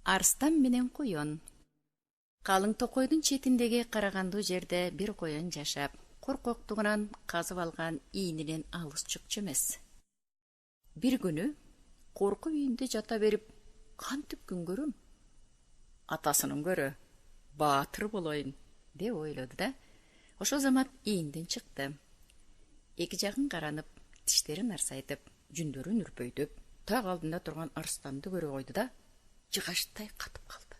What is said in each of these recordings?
Арстан менен коен. Калың токойдун четиндеги карагандуу жерде бир коен жашап, коркоктугунан казып алган ийининен алыс чыкчу эмес. Бир күнү корку үйүндө жата берип, кантип күн көрөм? Атасынын көрө, баатыр болоюн, деп ойлоду да. Ошол замат ийинден чыкты. Эки жагын каранып, тиштерин арсайтып, жүндөрүн үрпөйдөп, так алдында турган арстанды көрө койду да, жыгаштай катып калды.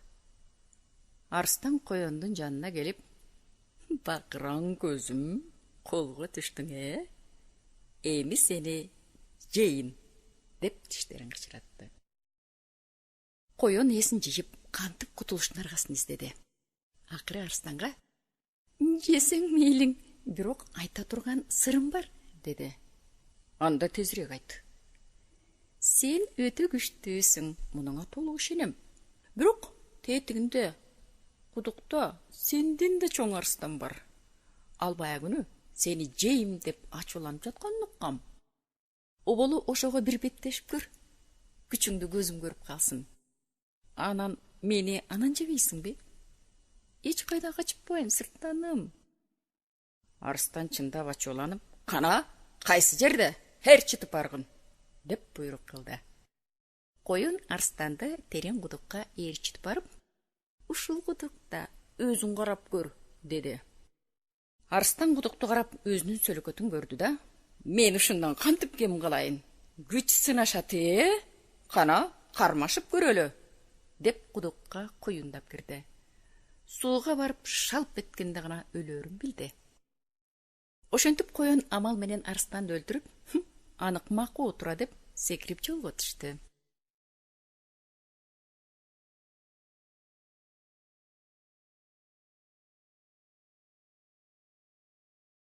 Арстан коендун жанына келип, бакыраң көзүм, колго түштүң эми сени жейин, деп тиштерин кычыратты. Коен эсин жыйып, кантип кутулуштун аргасын издеди. Акыры арстанга, жесең мейлиң, бирок айта турган сырым бар, деди. Анда тезирээк айт. Сен өтө күчтүүсүң, мунуңа толук ишенем. Бирок тетигинде, кудукта сенден да чоң арстан бар. Ал бая күнү сени жейим деп ачууланып жатканын уккам. Оболу ошого бир беттешип көр. Күчүңдү көзүм көрүп калсын. Анан мени анан жебейсиңби? Эч кайда качпайм, сырттаным. Арстан чындап ачууланып, кана, кайсы жерде? Herчитип баргын, деп буйрук кылды. Коен арстанды терен кудукка ээрчитип барып, ушул кудукта өзүң карап көр, деди. Арстан кудукту карап өзүнүн сөлөкөтүн көрдү да, мен ушундан кантип кем кылайын? Күч сынашат, Кана, кармашып көрөлү, деп кудукка куюндап кирди. Сууга барып шалп эткенде гана өлөрүн билди. Ошентип коен амал менен арстанды өлтүрүп, анык макуу тура деп секирип жолго түштү.